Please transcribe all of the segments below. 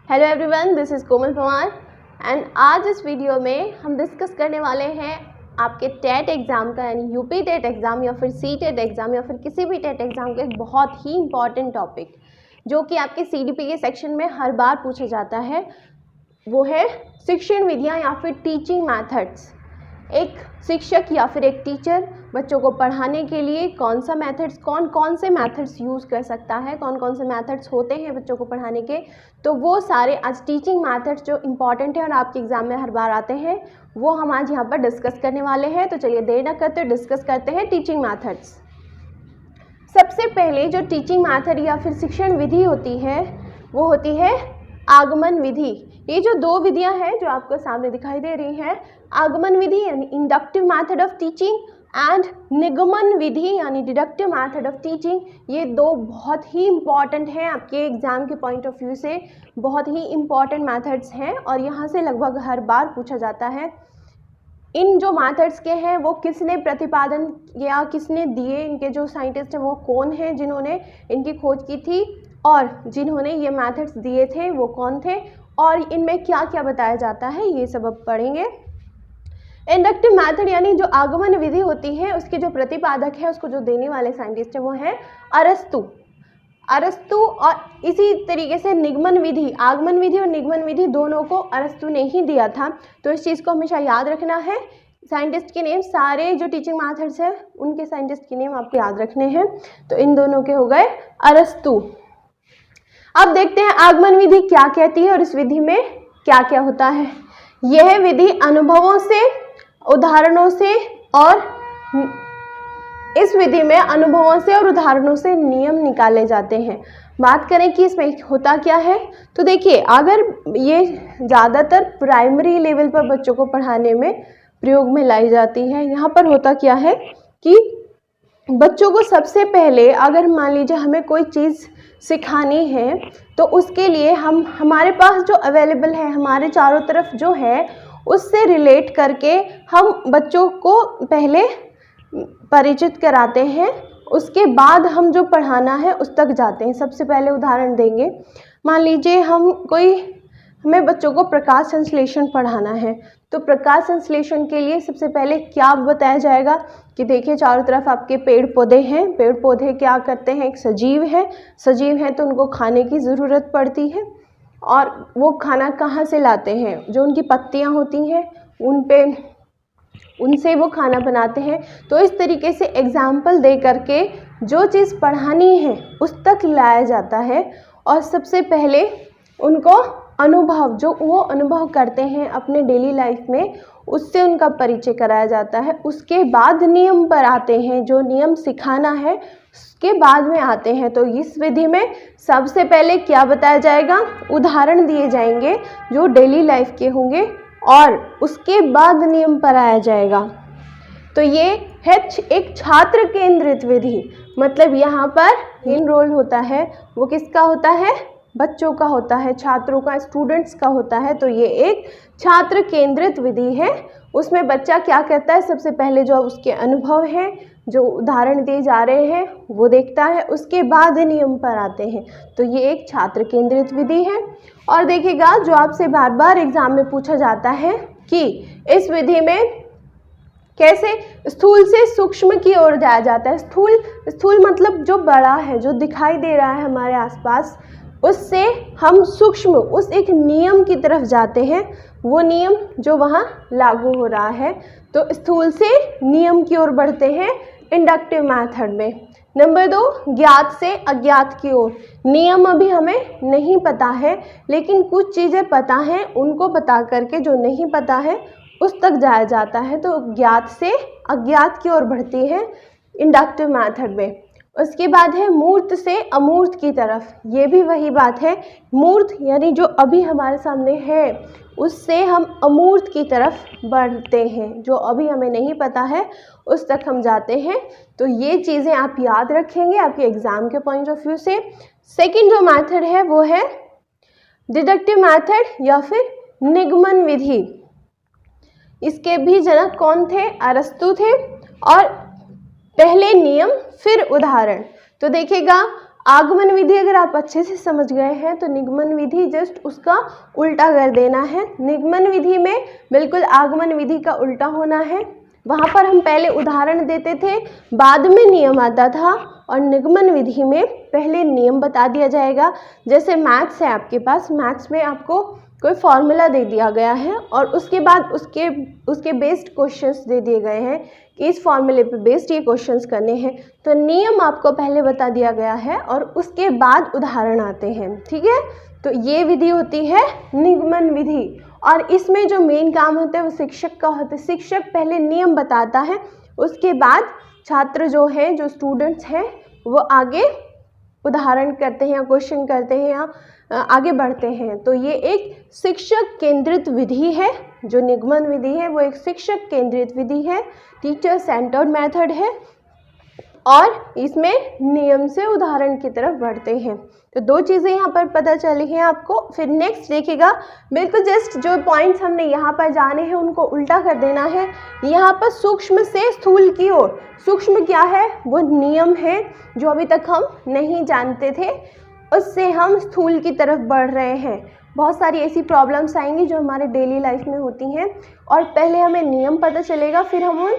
Hello everyone, this is Komal Pawar and आज इस video में हम डिस्कस करने वाले हैं आपके टेट एग्ज़ाम का, यानी यूपी टेट एग्ज़ाम या फिर सी टेट एग्ज़ाम या फिर किसी भी टेट एग्ज़ाम का एक बहुत ही इम्पॉर्टेंट टॉपिक जो कि आपके सीडीपी के सेक्शन में हर बार पूछा जाता है, वो है शिक्षण विधियाँ या फिर टीचिंग मैथड्स। एक शिक्षक या फिर एक टीचर बच्चों को पढ़ाने के लिए कौन से मैथड्स यूज़ कर सकता है, कौन कौन से मैथड्स होते हैं बच्चों को पढ़ाने के, तो वो सारे आज टीचिंग मैथड्स जो इम्पॉर्टेंट है और आपके एग्ज़ाम में हर बार आते हैं वो हम आज यहाँ पर डिस्कस करने वाले हैं। तो चलिए देर न करते डिस्कस करते हैं टीचिंग मैथड्स। सबसे पहले जो टीचिंग मैथड या फिर शिक्षण विधि होती है वो होती है आगमन विधि। ये जो दो विधियां हैं जो आपको सामने दिखाई दे रही हैं, आगमन विधि यानी inductive method of teaching and निगमन विधि यानी डिडक्टिव मैथड ऑफ टीचिंग, ये दो बहुत ही इम्पॉर्टेंट हैं आपके एग्ज़ाम के पॉइंट ऑफ व्यू से, बहुत ही इम्पॉर्टेंट मैथड्स हैं और यहाँ से लगभग हर बार पूछा जाता है। इन जो मैथड्स के हैं वो किसने प्रतिपादन या किसने दिए, इनके जो साइंटिस्ट हैं वो कौन हैं जिन्होंने इनकी खोज की थी और जिन्होंने ये मैथड्स दिए थे वो कौन थे और इनमें क्या क्या बताया जाता है, ये सब अब पढ़ेंगे। इंडक्टिव मैथड यानी जो आगमन विधि होती है उसके जो प्रतिपादक है, उसको जो देने वाले साइंटिस्ट हैं वो हैं अरस्तु और इसी तरीके से निगमन विधि, आगमन विधि और निगमन विधि दोनों को अरस्तु ने ही दिया था। तो इस चीज़ को हमेशा याद रखना है। साइंटिस्ट के नेम, सारे जो टीचिंग मैथड्स हैं उनके साइंटिस्ट के नेम आपको याद रखने हैं। तो इन दोनों के हो गए अरस्तु। अब देखते हैं आगमन विधि क्या कहती है और इस विधि में क्या क्या होता है। यह विधि अनुभवों से, उदाहरणों से और इस विधि में अनुभवों से और उदाहरणों से नियम निकाले जाते हैं। बात करें कि इसमें होता क्या है, तो देखिए अगर ये ज़्यादातर प्राइमरी लेवल पर बच्चों को पढ़ाने में प्रयोग में लाई जाती है। यहाँ पर होता क्या है कि बच्चों को सबसे पहले अगर मान लीजिए हमें कोई चीज़ सिखानी है तो उसके लिए हमारे पास जो अवेलेबल है, हमारे चारों तरफ जो है, उससे रिलेट करके हम बच्चों को पहले परिचित कराते हैं, उसके बाद हम जो पढ़ाना है उस तक जाते हैं। सबसे पहले उदाहरण देंगे, मान लीजिए हमें बच्चों को प्रकाश संश्लेषण पढ़ाना है, तो प्रकाश संश्लेषण के लिए सबसे पहले क्या बताया जाएगा कि देखिए चारों तरफ आपके पेड़ पौधे हैं, पेड़ पौधे क्या करते हैं, एक सजीव है तो उनको खाने की ज़रूरत पड़ती है और वो खाना कहाँ से लाते हैं, जो उनकी पत्तियाँ होती हैं उनसे वो खाना बनाते हैं। तो इस तरीके से एग्जाम्पल दे करके जो चीज़ पढ़ानी है उस तक लाया जाता है और सबसे पहले उनको अनुभव, जो वो अनुभव करते हैं अपने डेली लाइफ में, उससे उनका परिचय कराया जाता है। उसके बाद नियम पर आते हैं, जो नियम सिखाना है उसके बाद में आते हैं। तो इस विधि में सबसे पहले क्या बताया जाएगा, उदाहरण दिए जाएंगे जो डेली लाइफ के होंगे और उसके बाद नियम पर आया जाएगा। तो ये है एक छात्र केंद्रित विधि, मतलब यहाँ पर मेन रोल होता है वो किसका होता है, बच्चों का होता है, छात्रों का, स्टूडेंट्स का होता है। तो ये एक छात्र केंद्रित विधि है। उसमें बच्चा क्या करता है, सबसे पहले जो उसके अनुभव हैं, जो उदाहरण दिए जा रहे हैं वो देखता है, उसके बाद नियम पर आते हैं। तो ये एक छात्र केंद्रित विधि है। और देखिएगा जो आपसे बार बार एग्जाम में पूछा जाता है कि इस विधि में कैसे स्थूल से सूक्ष्म की ओर जाया जाता है। स्थूल मतलब जो बड़ा है, जो दिखाई दे रहा है हमारे आसपास, उससे हम सूक्ष्म उस एक नियम की तरफ जाते हैं, वो नियम जो वहाँ लागू हो रहा है। तो स्थूल से नियम की ओर बढ़ते हैं इंडक्टिव मेथड में। नंबर 2, ज्ञात से अज्ञात की ओर। नियम अभी हमें नहीं पता है लेकिन कुछ चीज़ें पता हैं, उनको बता करके जो नहीं पता है उस तक जाया जाता है। तो ज्ञात से अज्ञात की ओर बढ़ती है इंडक्टिव मेथड में। उसके बाद है मूर्त से अमूर्त की तरफ। ये भी वही बात है, मूर्त यानी जो अभी हमारे सामने है उससे हम अमूर्त की तरफ बढ़ते हैं, जो अभी हमें नहीं पता है उस तक हम जाते हैं। तो ये चीज़ें आप याद रखेंगे आपके एग्ज़ाम के पॉइंट ऑफ व्यू से। सेकंड जो मेथड है वो है डिडक्टिव मेथड या फिर निगमन विधि। इसके भी जनक कौन थे, अरस्तु थे और पहले नियम फिर उदाहरण। तो देखिएगा आगमन विधि अगर आप अच्छे से समझ गए हैं तो निगमन विधि जस्ट उसका उल्टा कर देना है। निगमन विधि में बिल्कुल आगमन विधि का उल्टा होना है। वहाँ पर हम पहले उदाहरण देते थे, बाद में नियम आता था, और निगमन विधि में पहले नियम बता दिया जाएगा। जैसे मैथ्स है आपके पास, मैथ्स में आपको कोई फॉर्मूला दे दिया गया है और उसके बाद उसके बेस्ड क्वेश्चंस दे दिए गए हैं कि इस फॉर्मूले पे बेस्ड ये क्वेश्चंस करने हैं। तो नियम आपको पहले बता दिया गया है और उसके बाद उदाहरण आते हैं, ठीक है। तो ये विधि होती है निगमन विधि, और इसमें जो मेन काम होता है वो शिक्षक का होता है। शिक्षक पहले नियम बताता है, उसके बाद छात्र जो है, जो स्टूडेंट्स हैं, वो आगे उदाहरण करते हैं या क्वेश्चन करते हैं या आगे बढ़ते हैं। तो ये एक शिक्षक केंद्रित विधि है। जो निगमन विधि है वो एक शिक्षक केंद्रित विधि है, टीचर सेंटर्ड मेथड है, और इसमें नियम से उदाहरण की तरफ बढ़ते हैं। तो दो चीज़ें यहाँ पर पता चली हैं आपको। फिर नेक्स्ट देखिएगा, बिल्कुल जस्ट जो पॉइंट्स हमने यहाँ पर जाने हैं उनको उल्टा कर देना है। यहाँ पर सूक्ष्म से स्थूल की ओर, सूक्ष्म क्या है, वो नियम है जो अभी तक हम नहीं जानते थे, उससे हम स्थूल की तरफ बढ़ रहे हैं। बहुत सारी ऐसी प्रॉब्लम्स आएंगी जो हमारे डेली लाइफ में होती हैं, और पहले हमें नियम पता चलेगा, फिर हम उन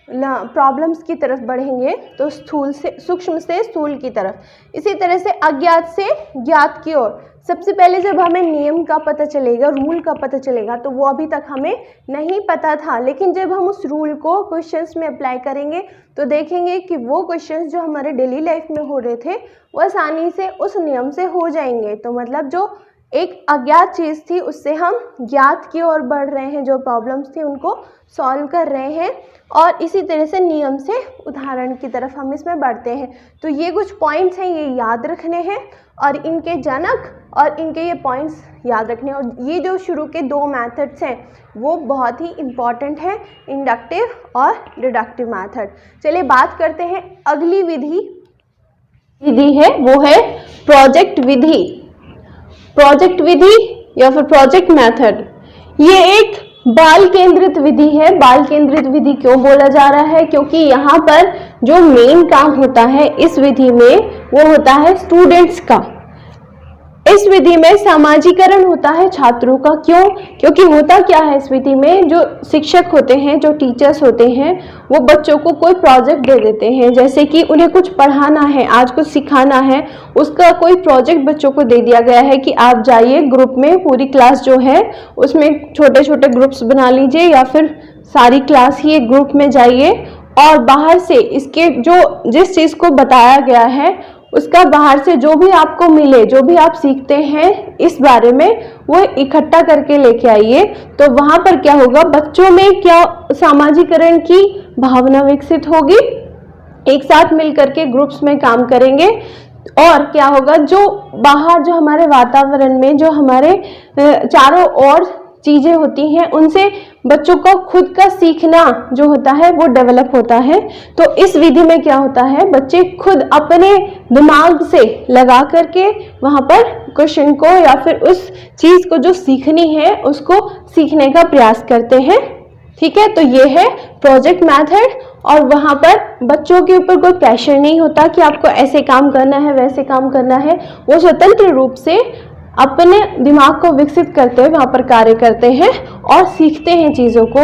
प्रॉब्लम्स की तरफ बढ़ेंगे। तो स्थूल से सूक्ष्म से स्थूल की तरफ। इसी तरह से अज्ञात से ज्ञात की ओर। सबसे पहले जब हमें नियम का पता चलेगा, रूल का पता चलेगा, तो वो अभी तक हमें नहीं पता था, लेकिन जब हम उस रूल को क्वेश्चंस में अप्लाई करेंगे तो देखेंगे कि वो क्वेश्चंस जो हमारे डेली लाइफ में हो रहे थे वो आसानी से उस नियम से हो जाएंगे। तो मतलब जो एक अज्ञात चीज़ थी उससे हम ज्ञात की ओर बढ़ रहे हैं, जो प्रॉब्लम्स थी उनको सॉल्व कर रहे हैं, और इसी तरह से नियम से उदाहरण की तरफ हम इसमें बढ़ते हैं। तो ये कुछ पॉइंट्स हैं, ये याद रखने हैं, और इनके जनक और इनके ये पॉइंट्स याद रखने। और ये जो शुरू के दो मेथड्स हैं वो बहुत ही इम्पॉर्टेंट है, इंडक्टिव और डिडक्टिव मेथड। चलिए बात करते हैं अगली विधि है, वो है प्रोजेक्ट विधि। प्रोजेक्ट विधि या फिर प्रोजेक्ट मेथड, ये एक बाल केंद्रित विधि है। बाल केंद्रित विधि क्यों बोला जा रहा है, क्योंकि यहाँ पर जो मेन काम होता है इस विधि में वो होता है स्टूडेंट्स का। इस विधि में सामाजिकरण होता है छात्रों का। क्यों? क्योंकि होता क्या है, इस विधि में जो शिक्षक होते हैं, जो टीचर्स होते हैं, वो बच्चों को कोई प्रोजेक्ट दे देते हैं। जैसे कि उन्हें कुछ पढ़ाना है, आज कुछ सिखाना है, उसका कोई प्रोजेक्ट बच्चों को दे दिया गया है कि आप जाइए ग्रुप में, पूरी क्लास जो है उसमें छोटे छोटे ग्रुप्स बना लीजिए, या फिर सारी क्लास ही एक ग्रुप में जाइए, और बाहर से इसके जो जिस चीज़ को बताया गया है उसका बाहर से जो भी आपको मिले, जो भी आप सीखते हैं इस बारे में, वो इकट्ठा करके लेके आइए। तो वहाँ पर क्या होगा, बच्चों में क्या सामाजिकरण की भावना विकसित होगी, एक साथ मिल करके ग्रुप्स में काम करेंगे, और क्या होगा, जो बाहर जो हमारे वातावरण में जो हमारे चारों ओर चीज़ें होती हैं उनसे बच्चों को खुद का सीखना जो होता है वो डेवलप होता है। तो इस विधि में क्या होता है, बच्चे खुद अपने दिमाग से लगा करके वहाँ पर क्वेश्चन को या फिर उस चीज़ को जो सीखनी है उसको सीखने का प्रयास करते हैं। ठीक है, तो ये है प्रोजेक्ट मेथड, और वहाँ पर बच्चों के ऊपर कोई प्रेशर नहीं होता कि आपको ऐसे काम करना है, वैसे काम करना है। वो स्वतंत्र रूप से अपने दिमाग को विकसित करते हुए वहाँ पर कार्य करते हैं और सीखते हैं चीज़ों को।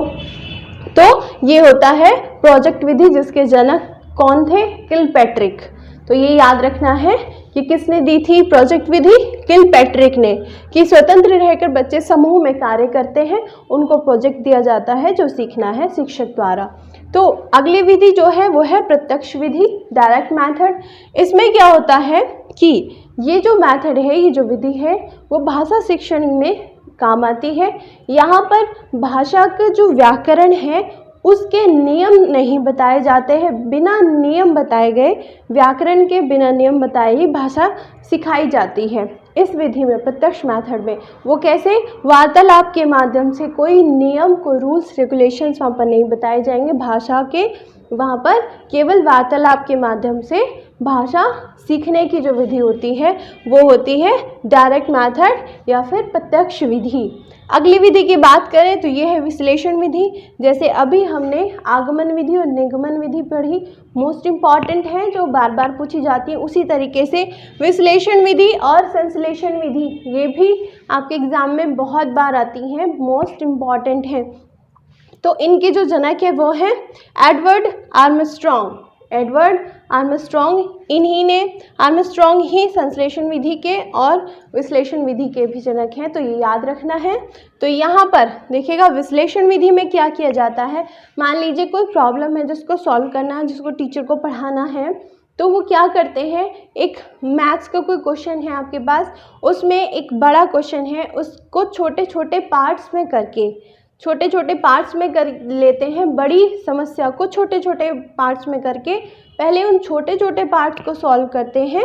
तो ये होता है प्रोजेक्ट विधि, जिसके जनक कौन थे, किलपैट्रिक। तो ये याद रखना है कि किसने दी थी प्रोजेक्ट विधि, किलपैट्रिक ने, कि स्वतंत्र रहकर बच्चे समूह में कार्य करते हैं, उनको प्रोजेक्ट दिया जाता है जो सीखना है शिक्षक द्वारा। तो अगली विधि जो है वो है प्रत्यक्ष विधि, डायरेक्ट मेथड। इसमें क्या होता है कि ये जो मेथड है, ये जो विधि है, वो भाषा शिक्षण में काम आती है। यहाँ पर भाषा का जो व्याकरण है उसके नियम नहीं बताए जाते हैं, बिना नियम बताए गए, व्याकरण के बिना नियम बताए ही भाषा सिखाई जाती है इस विधि में, प्रत्यक्ष मेथड में। वो कैसे, वार्तालाप के माध्यम से, कोई नियम, कोई रूल्स रेगुलेशंस वहाँ पर नहीं बताए जाएंगे, भाषा के वहाँ पर केवल वार्तालाप के माध्यम से भाषा सीखने की जो विधि होती है वो होती है डायरेक्ट मेथड या फिर प्रत्यक्ष विधि। अगली विधि की बात करें तो ये है विश्लेषण विधि। जैसे अभी हमने आगमन विधि और निगमन विधि पढ़ी, मोस्ट इम्पॉर्टेंट है, जो बार बार पूछी जाती है। उसी तरीके से विश्लेषण विधि और संश्लेषण विधि ये भी आपके एग्जाम में बहुत बार आती हैं, मोस्ट इम्पॉर्टेंट है। तो इनके जो जनक है वो है Edward Armstrong. Edward Armstrong Armstrong ही संश्लेषण विधि के और विश्लेषण विधि के भी जनक हैं, तो ये याद रखना है। तो यहाँ पर देखिएगा विश्लेषण विधि में क्या किया जाता है, मान लीजिए कोई प्रॉब्लम है जिसको सॉल्व करना है, जिसको टीचर को पढ़ाना है, तो वो क्या करते हैं, एक मैथ्स का कोई क्वेश्चन है आपके पास, उसमें एक बड़ा क्वेश्चन है, उसको छोटे छोटे पार्ट्स में करके कर लेते हैं। बड़ी समस्या को छोटे छोटे पार्ट्स में करके पहले उन छोटे छोटे पार्ट्स को सॉल्व करते हैं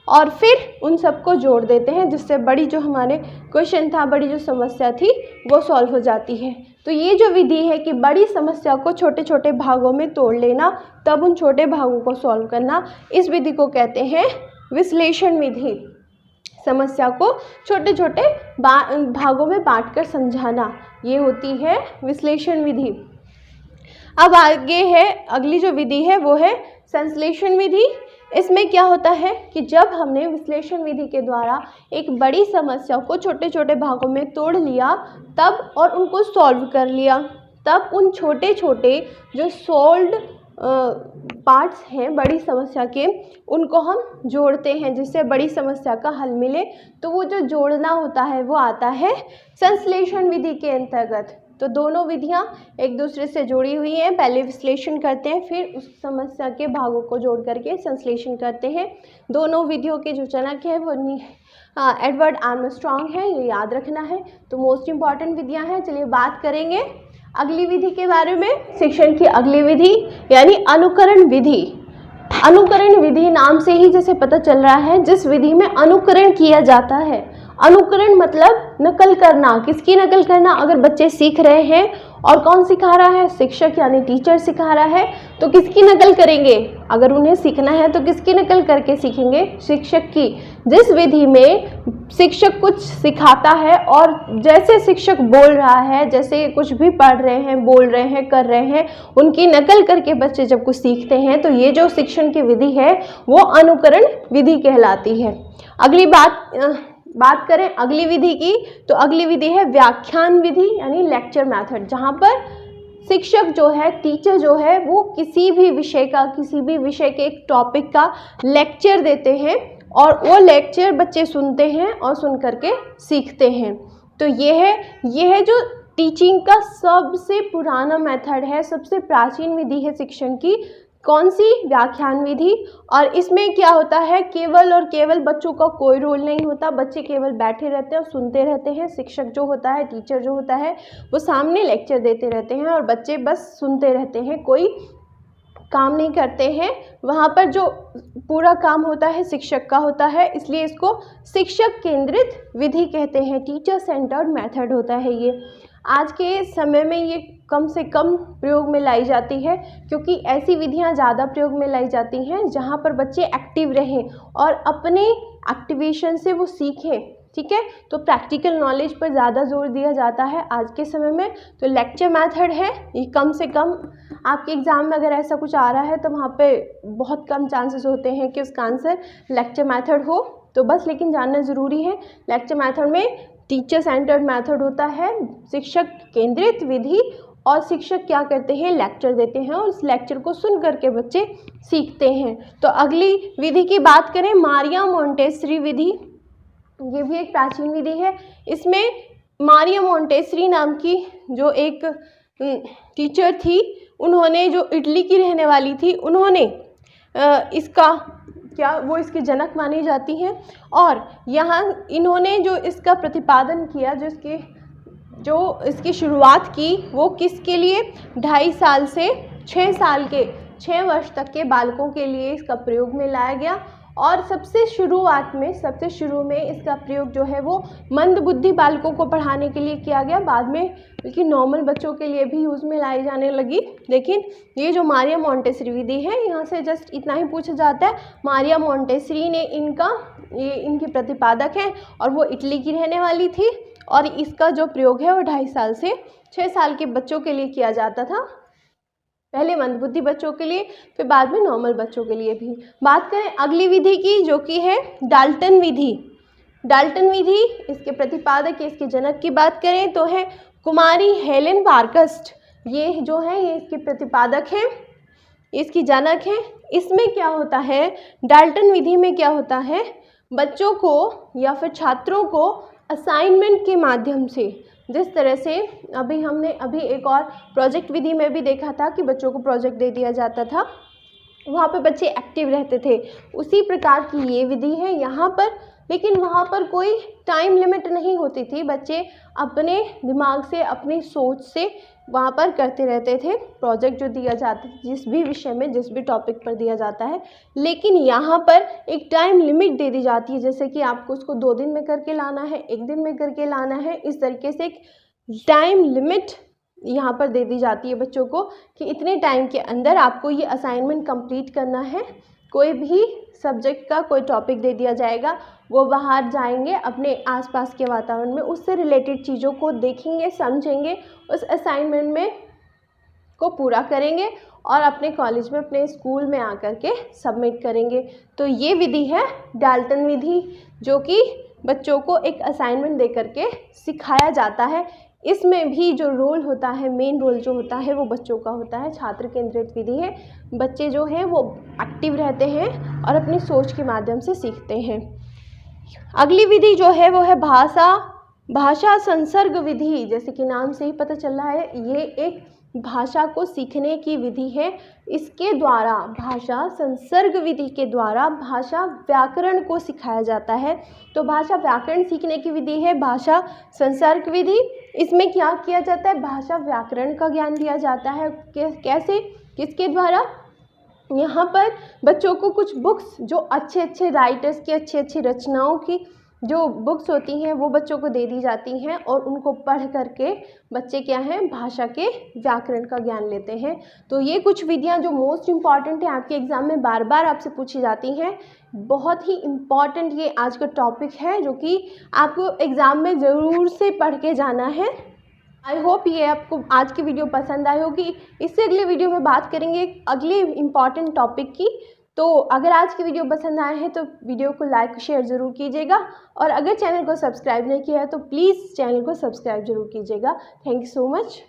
और फिर उन सबको जोड़ देते हैं, जिससे बड़ी जो हमारे क्वेश्चन था, बड़ी जो समस्या थी वो सॉल्व हो जाती है। तो ये जो विधि है कि बड़ी समस्या को छोटे छोटे भागों में तोड़ लेना, तब उन छोटे भागों को सॉल्व करना, इस विधि को कहते हैं विश्लेषण विधि। समस्या को छोटे छोटे भागों में बांटकर समझाना, ये होती है विश्लेषण विधि। अब आगे है, अगली जो विधि है वो है संश्लेषण विधि। इसमें क्या होता है कि जब हमने विश्लेषण विधि के द्वारा एक बड़ी समस्या को छोटे छोटे भागों में तोड़ लिया तब और उनको सॉल्व कर लिया, तब उन छोटे छोटे जो सॉल्व्ड पार्ट्स हैं बड़ी समस्या के, उनको हम जोड़ते हैं जिससे बड़ी समस्या का हल मिले। तो वो जो जोड़ना होता है वो आता है संश्लेषण विधि के अंतर्गत। तो दोनों विधियां एक दूसरे से जुड़ी हुई हैं, पहले विश्लेषण करते हैं, फिर उस समस्या के भागों को जोड़ करके संश्लेषण करते हैं। दोनों विधियों के जो जनक है वो एडवर्ड आर्मस्ट्रॉन्ग है, ये याद रखना है। तो मोस्ट इम्पॉर्टेंट विधियां हैं। चलिए बात करेंगे अगली विधि के बारे में। शिक्षण की अगली विधि यानी अनुकरण विधि। अनुकरण विधि नाम से ही जैसे पता चल रहा है, जिस विधि में अनुकरण किया जाता है। अनुकरण मतलब नकल करना। किसकी नकल करना? अगर बच्चे सीख रहे हैं और कौन सिखा रहा है? शिक्षक यानी टीचर सिखा रहा है, तो किसकी नकल करेंगे? अगर उन्हें सीखना है तो किसकी नकल करके सीखेंगे? शिक्षक की। जिस विधि में शिक्षक कुछ सिखाता है और जैसे शिक्षक बोल रहा है, जैसे कुछ भी पढ़ रहे हैं, बोल रहे हैं, कर रहे हैं, उनकी नकल करके बच्चे जब कुछ सीखते हैं, तो ये जो शिक्षण की विधि है वो अनुकरण विधि कहलाती है। अगली बात करें अगली विधि की, तो अगली विधि है व्याख्यान विधि यानी लेक्चर मेथड, जहाँ पर शिक्षक जो है, टीचर जो है, वो किसी भी विषय के एक टॉपिक का लेक्चर देते हैं और वो लेक्चर बच्चे सुनते हैं और सुन करके सीखते हैं। तो ये है जो टीचिंग का सबसे पुराना मेथड है, सबसे प्राचीन विधि है शिक्षण की। कौन सी? व्याख्यान विधि। और इसमें क्या होता है, केवल और केवल बच्चों का कोई रोल नहीं होता, बच्चे केवल बैठे रहते हैं और सुनते रहते हैं। शिक्षक जो होता है, टीचर जो होता है, वो सामने लेक्चर देते रहते हैं और बच्चे बस सुनते रहते हैं, कोई काम नहीं करते हैं। वहाँ पर जो पूरा काम होता है शिक्षक का होता है, इसलिए इसको शिक्षक केंद्रित विधि कहते हैं। टीचर सेंटर्ड मेथड होता है ये। आज के समय में ये कम से कम प्रयोग में लाई जाती है, क्योंकि ऐसी विधियां ज़्यादा प्रयोग में लाई जाती हैं जहां पर बच्चे एक्टिव रहें और अपने एक्टिवेशन से वो सीखें। ठीक है, तो प्रैक्टिकल नॉलेज पर ज़्यादा जोर दिया जाता है आज के समय में। तो लेक्चर मेथड है ये, कम से कम आपके एग्ज़ाम में अगर ऐसा कुछ आ रहा है तो वहाँ पे बहुत कम चांसेस होते हैं कि उसका आंसर लेक्चर मेथड हो। तो बस लेकिन जानना ज़रूरी है, लेक्चर मेथड में टीचर सेंटर्ड मेथड होता है, शिक्षक केंद्रित विधि, और शिक्षक क्या करते हैं, लेक्चर देते हैं और उस लेक्चर को सुन करके बच्चे सीखते हैं। तो अगली विधि की बात करें, मारिया मोंटेसरी विधि। ये भी एक प्राचीन विधि है। इसमें मारिया मोंटेसरी नाम की जो एक टीचर थी, उन्होंने, जो इटली की रहने वाली थी, उन्होंने इसके जनक मानी जाती हैं। और यहाँ इन्होंने जो इसका प्रतिपादन किया, जो इसकी शुरुआत की, वो किसके लिए? 2.5 साल से 6 वर्ष तक के बालकों के लिए इसका प्रयोग में लाया गया। और सबसे शुरू में इसका प्रयोग जो है वो मंदबुद्धि बालकों को पढ़ाने के लिए किया गया। बाद में बल्कि नॉर्मल बच्चों के लिए भी यूज़ में लाई जाने लगी। लेकिन ये जो मारिया मोंटेसरी विधि है, यहाँ से जस्ट इतना ही पूछा जाता है, मारिया मोंटेसरी ने इनकी प्रतिपादक हैं और वो इटली की रहने वाली थी। और इसका जो प्रयोग है वो 2.5 साल से 6 साल के बच्चों के लिए किया जाता था। पहले मंदबुद्धि बच्चों के लिए, फिर बाद में नॉर्मल बच्चों के लिए भी। बात करें अगली विधि की, जो कि है डाल्टन विधि। डाल्टन विधि, इसके प्रतिपादक, इसके जनक की बात करें तो है कुमारी हेलेन पार्कस्ट। ये जो है ये इसके प्रतिपादक हैं, इसकी जनक हैं। इसमें क्या होता है, डाल्टन विधि में क्या होता है, बच्चों को या फिर छात्रों को असाइनमेंट के माध्यम से, जिस तरह से हमने एक और प्रोजेक्ट विधि में भी देखा था कि बच्चों को प्रोजेक्ट दे दिया जाता था, वहाँ पे बच्चे एक्टिव रहते थे, उसी प्रकार की ये विधि है यहाँ पर। लेकिन वहाँ पर कोई टाइम लिमिट नहीं होती थी, बच्चे अपने दिमाग से, अपनी सोच से वहाँ पर करते रहते थे प्रोजेक्ट जो दिया जाता है, जिस भी विषय में, जिस भी टॉपिक पर दिया जाता है। लेकिन यहाँ पर एक टाइम लिमिट दे दी जाती है, जैसे कि आपको उसको 2 दिन में करके लाना है, 1 दिन में करके लाना है। इस तरीके से एक टाइम लिमिट यहाँ पर दे दी जाती है बच्चों को कि इतने टाइम के अंदर आपको ये असाइनमेंट कंप्लीट करना है। कोई भी सब्जेक्ट का कोई टॉपिक दे दिया जाएगा, वो बाहर जाएंगे, अपने आसपास के वातावरण में उससे रिलेटेड चीज़ों को देखेंगे, समझेंगे, उस असाइनमेंट में को पूरा करेंगे और अपने कॉलेज में, अपने स्कूल में आकर के सबमिट करेंगे। तो ये विधि है डाल्टन विधि, जो कि बच्चों को एक असाइनमेंट दे करके सिखाया जाता है। इसमें भी जो रोल होता है, मेन रोल जो होता है वो बच्चों का होता है। छात्र केंद्रित विधि है, बच्चे जो हैं वो एक्टिव रहते हैं और अपनी सोच के माध्यम से सीखते हैं। अगली विधि जो है वो है भाषा संसर्ग विधि। जैसे कि नाम से ही पता चल रहा है, ये एक भाषा को सीखने की विधि है। इसके द्वारा, भाषा संसर्ग विधि के द्वारा भाषा व्याकरण को सिखाया जाता है। तो भाषा व्याकरण सीखने की विधि है भाषा संसर्ग विधि। इसमें क्या किया जाता है, भाषा व्याकरण का ज्ञान दिया जाता है। कैसे, किसके द्वारा, यहाँ पर बच्चों को कुछ बुक्स, जो अच्छे राइटर्स की अच्छी रचनाओं की जो बुक्स होती हैं वो बच्चों को दे दी जाती हैं और उनको पढ़ करके बच्चे क्या हैं, भाषा के व्याकरण का ज्ञान लेते हैं। तो ये कुछ विधियाँ जो मोस्ट इम्पॉर्टेंट हैं, आपके एग्ज़ाम में बार बार आपसे पूछी जाती हैं। बहुत ही इम्पॉर्टेंट ये आज का टॉपिक है, जो कि आपको एग्ज़ाम में ज़रूर से पढ़ के जाना है। आई होप ये आपको आज की वीडियो पसंद आई होगी। इससे अगले वीडियो में बात करेंगे अगले इम्पॉर्टेंट टॉपिक की। तो अगर आज की वीडियो पसंद आए हैं तो वीडियो को लाइक शेयर ज़रूर कीजिएगा, और अगर चैनल को सब्सक्राइब नहीं किया है तो प्लीज़ चैनल को सब्सक्राइब ज़रूर कीजिएगा। Thank you so much.